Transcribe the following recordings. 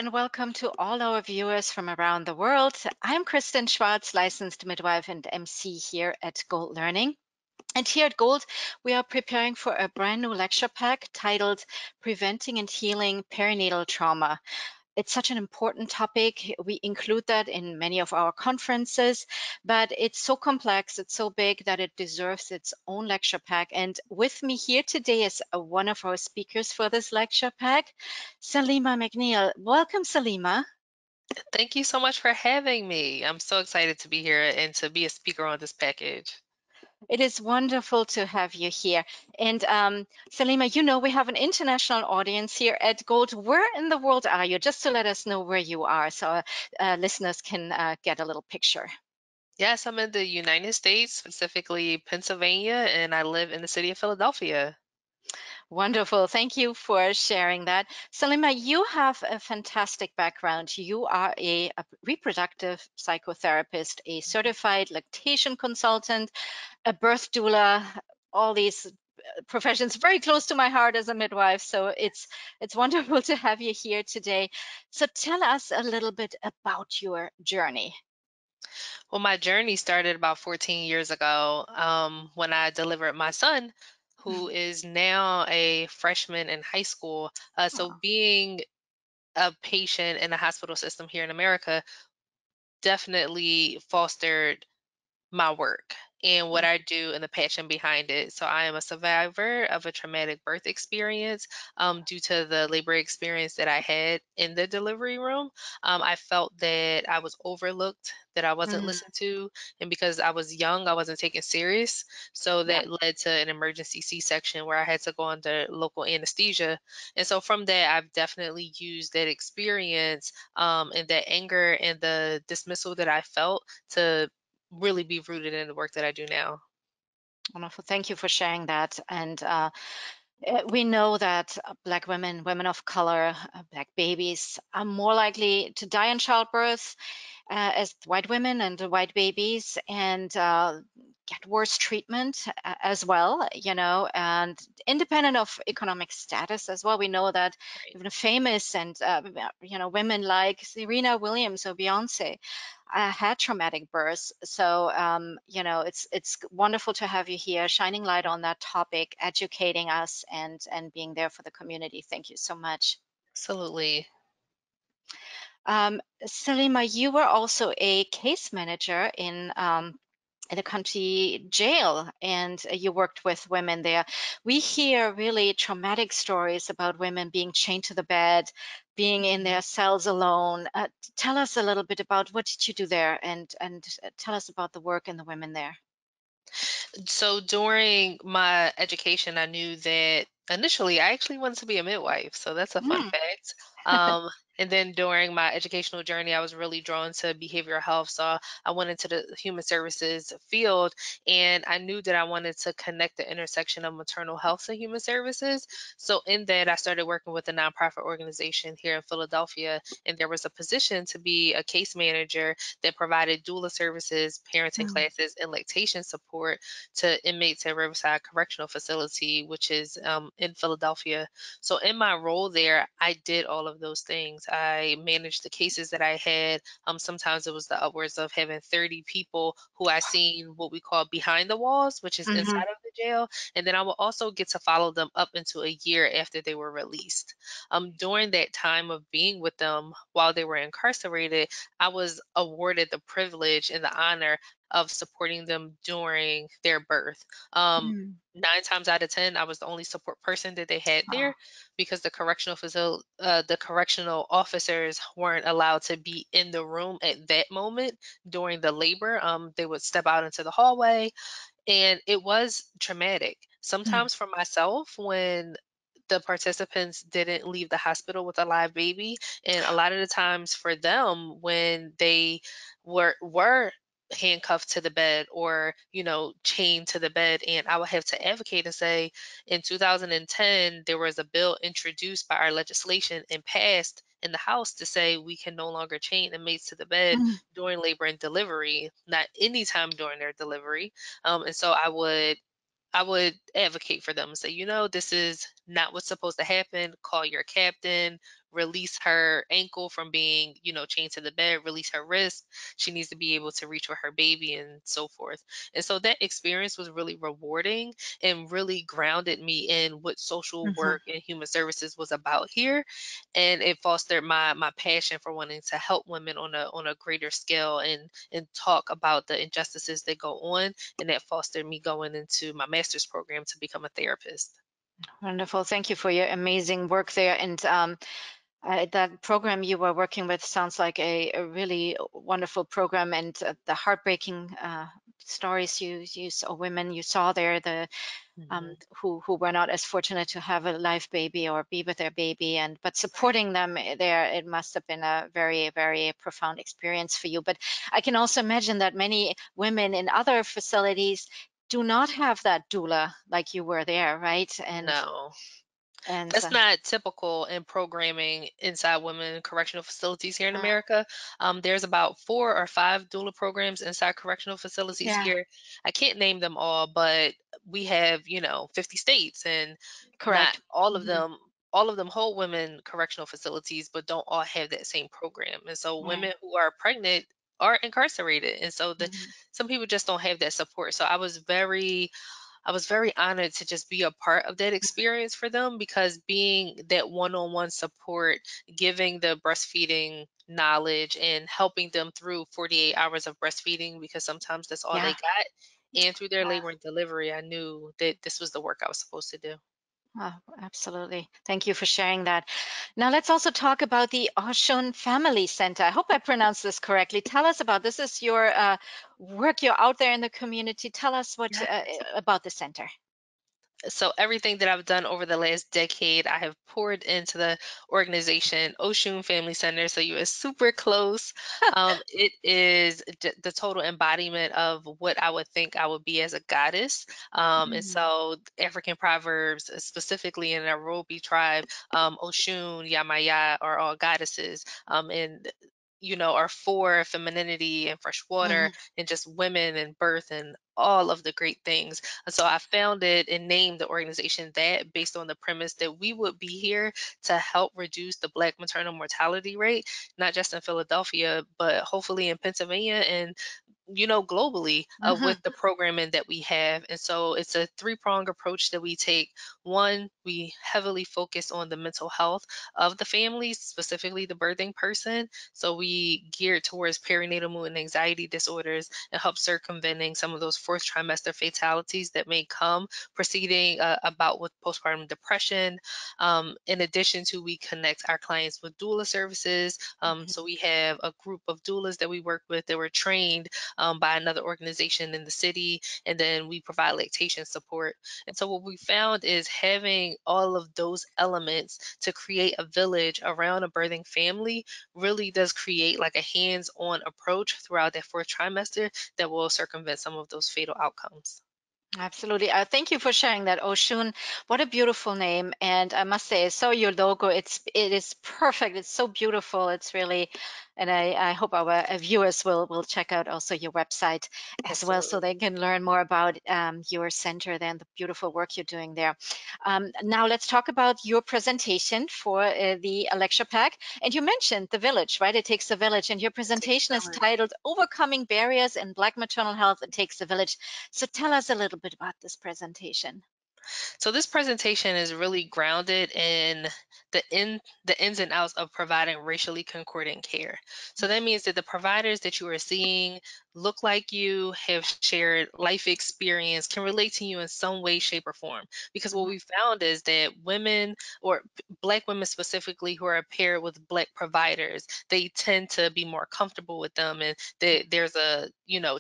and welcome to all our viewers from around the world. I'm Kristen Schwartz, licensed midwife and MC here at Gold Learning. And here at Gold, we are preparing for a brand new lecture pack titled Preventing and Healing Perinatal Trauma. It's such an important topic. We include that in many of our conferences, but it's so complex, it's so big that it deserves its own lecture pack. And with me here today is one of our speakers for this lecture pack, Saleemah McNeil. Welcome, Saleemah. Thank you so much for having me. I'm so excited to be here and to be a speaker on this package. It is wonderful to have you here. And Saleemah, you know we have an international audience here at Gold. Where in the world are you? Just to let us know where you are so listeners can get a little picture. Yes, I'm in the United States, specifically Pennsylvania, and I live in the city of Philadelphia. Wonderful. Thank you for sharing that. Saleemah, you have a fantastic background. You are a reproductive psychotherapist, a certified lactation consultant, a birth doula, all these professions very close to my heart as a midwife. So it's wonderful to have you here today. So tell us a little bit about your journey. Well, my journey started about 14 years ago when I delivered my son, who is now a freshman in high school. So Oh, being a patient in the hospital system here in America definitely fostered my work and what I do and the passion behind it. So I am a survivor of a traumatic birth experience due to the labor experience that I had in the delivery room. I felt that I was overlooked, that I wasn't mm, listened to, and because I was young, I wasn't taken serious. So yeah. that led to an emergency C-section where I had to go under local anesthesia. And so from that, I've definitely used that experience and that anger and the dismissal that I felt to really be rooted in the work that I do now. Wonderful. Thank you for sharing that. And we know that Black women, women of color, Black babies are more likely to die in childbirth as white women and white babies and get worse treatment as well, you know, and independent of economic status as well. We know that Right. even famous and, you know, women like Serena Williams or Beyonce had traumatic births. So, you know, it's wonderful to have you here, shining light on that topic, educating us, and being there for the community. Thank you so much. Absolutely. Saleemah, you were also a case manager in a county jail, and you worked with women there. We hear really traumatic stories about women being chained to the bed, being in Mhm. their cells alone. Tell us a little bit about what did you do there, and tell us about the work and the women there. So during my education, I knew that initially I actually wanted to be a midwife. So that's a fun Mm, fact. Um, and then during my educational journey, I was really drawn to behavioral health. So I went into the human services field and I knew that I wanted to connect the intersection of maternal health and human services. So in that, I started working with a nonprofit organization here in Philadelphia. And there was a position to be a case manager that provided doula services, parenting mm, classes, and lactation support to inmates at Riverside Correctional Facility, which is in Philadelphia. So, in my role there, I did all of those things. I managed the cases that I had. Sometimes it was the upwards of having 30 people who I seen what we call behind the walls, which is mhm, inside of the jail. And then I will also get to follow them up into a year after they were released. During that time of being with them while they were incarcerated, I was awarded the privilege and the honor of supporting them during their birth. Um, mm. 9 times out of 10, I was the only support person that they had Oh, there because the correctional officers weren't allowed to be in the room at that moment during the labor. They would step out into the hallway, and it was traumatic. mm, Sometimes for myself, when the participants didn't leave the hospital with a live baby, and a lot of the times for them when they were handcuffed to the bed or chained to the bed, and I would have to advocate and say in 2010 there was a bill introduced by our legislation and passed in the house to say we can no longer chain inmates to the bed mm, during labor and delivery, not anytime during their delivery. And so I would advocate for them and say, this is not what's supposed to happen. Call your captain, release her ankle from being, chained to the bed, release her wrist. She needs to be able to reach for her baby and so forth. And so that experience was really rewarding and really grounded me in what social Mhm. work and human services was about here. And it fostered my passion for wanting to help women on a greater scale and talk about the injustices that go on. And that fostered me going into my master's program to become a therapist. Wonderful. Thank you for your amazing work there. And that program you were working with sounds like a really wonderful program. And the heartbreaking stories you saw, women you saw there, the Mhm. who were not as fortunate to have a live baby or be with their baby, and but supporting them there, it must have been a very, very profound experience for you. But I can also imagine that many women in other facilities do not have that doula like you were there, right? No. And That's not typical in programming inside women correctional facilities here in uh, America. There's about 4 or 5 doula programs inside correctional facilities yeah, here. I can't name them all, but we have, 50 states, and not correct. Mhm. all of them hold women correctional facilities, but don't all have that same program. And so Right. women who are pregnant are incarcerated. And so Mhm. some people just don't have that support. So I was very honored to just be a part of that experience for them, because being that one-on-one support, giving the breastfeeding knowledge and helping them through 48 hours of breastfeeding, because sometimes that's all they Yeah. got, and through their labor and delivery, I knew that this was the work I was supposed to do. Oh, absolutely. Thank you for sharing that. Now, let's also talk about the Oshun Family Center. I hope I pronounced this correctly. Tell us about this. Is your work. You're out there in the community. Tell us what about the center. So everything that I've done over the last decade, I have poured into the organization Oshun Family Center. So you are super close. It is the total embodiment of what I would think I would be as a goddess. And Mhm. so African proverbs, specifically in the Nairobi tribe, Oshun, Yamaya are all goddesses. And are for femininity and fresh water Mhm. and just women and birth and all of the great things. And so I founded and named the organization that, based on the premise that we would be here to help reduce the Black maternal mortality rate, not just in Philadelphia, but hopefully in Pennsylvania and globally, Mhm. with the programming that we have. And so it's a three-pronged approach that we take. One, we heavily focus on the mental health of the families, specifically the birthing person. So we gear towards perinatal mood and anxiety disorders and help circumventing some of those fourth trimester fatalities that may come preceding about with postpartum depression. In addition to, we connect our clients with doula services. So we have a group of doulas that we work with that were trained by another organization in the city, and then we provide lactation support. And so what we found is having all of those elements to create a village around a birthing family really does create like a hands-on approach throughout that fourth trimester that will circumvent some of those fatal outcomes. Absolutely. Thank you for sharing that, Oshun. What a beautiful name. And I must say, I saw your logo. It is perfect. It's so beautiful. It's really, and I hope our viewers will check out also your website as well, so Absolutely. they can learn more about your center there and the beautiful work you're doing there. Now let's talk about your presentation for the lecture pack. And you mentioned the village, right? It takes a village. And your Takes presentation a is village. titled "Overcoming Barriers in Black Maternal Health. It Takes a Village." So tell us a little bit about this presentation. So this presentation is really grounded in the ins and outs of providing racially concordant care. So that means that the providers that you are seeing look like you, have shared life experience, can relate to you in some way, shape, or form. Because what Mhm, we found is that women, or Black women specifically, who are paired with Black providers, they tend to be more comfortable with them, and there's a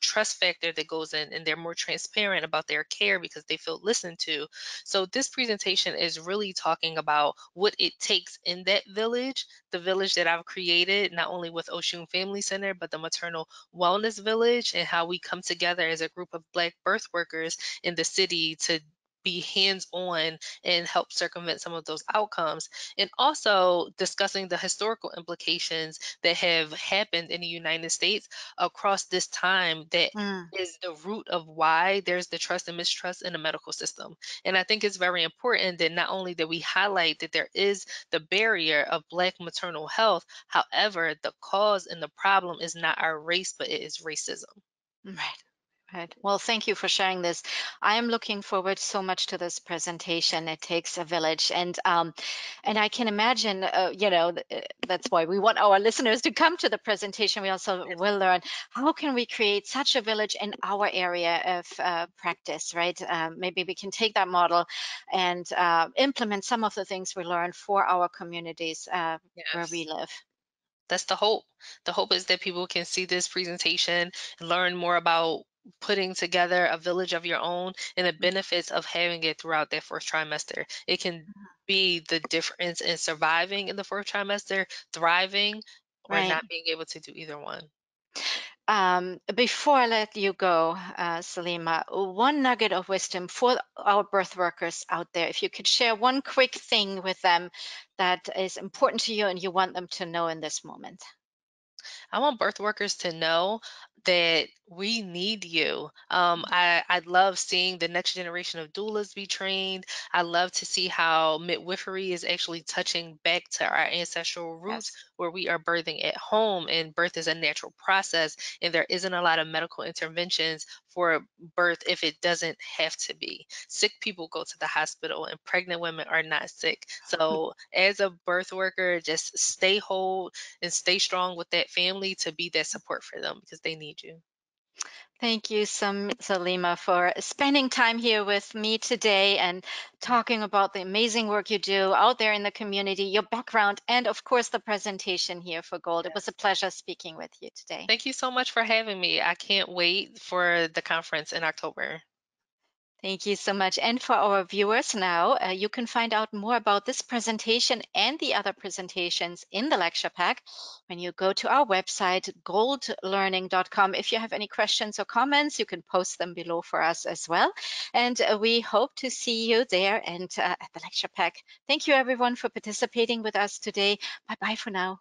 trust factor that goes in, and they're more transparent about their care because they feel listened to. So this presentation is really talking about what it takes in that village, the village that I've created, not only with Oshun Family Center, but the Maternal Wellness Village, and how we come together as a group of Black birth workers in the city to be hands on and help circumvent some of those outcomes. And also discussing the historical implications that have happened in the United States across this time that Mm, is the root of why there's the trust and mistrust in the medical system. And I think it's very important that not only that we highlight that there is the barrier of Black maternal health, however, the cause and the problem is not our race, but it is racism. right. Right. Well, thank you for sharing this. I am looking forward so much to this presentation. It takes a village, and I can imagine, that's why we want our listeners to come to the presentation. We also will learn how can we create such a village in our area of practice, right? Maybe we can take that model and implement some of the things we learn for our communities where we Yes. live. That's the hope. The hope is that people can see this presentation and learn more about putting together a village of your own and the benefits of having it throughout that first trimester. It can be the difference in surviving in the first trimester, thriving, or Right. not being able to do either one. Before I let you go, Saleemah, one nugget of wisdom for our birth workers out there. If you could share one quick thing with them that is important to you and you want them to know in this moment. I want birth workers to know that we need you. I love seeing the next generation of doulas be trained. I love to see how midwifery is actually touching back to our ancestral roots, Yes. where we are birthing at home and birth is a natural process, and there isn't a lot of medical interventions for birth if it doesn't have to be. Sick people go to the hospital, and pregnant women are not sick. So, as a birth worker, just stay whole and stay strong with that family to be that support for them because they need you. Thank you, Saleemah, for spending time here with me today and talking about the amazing work you do out there in the community, your background, and of course, the presentation here for Gold. It was a Yes. pleasure speaking with you today. Thank you so much for having me. I can't wait for the conference in October. Thank you so much. And for our viewers now, you can find out more about this presentation and the other presentations in the lecture pack when you go to our website, goldlearning.com. If you have any questions or comments, you can post them below for us as well. And we hope to see you there and at the lecture pack. Thank you, everyone, for participating with us today. Bye bye for now.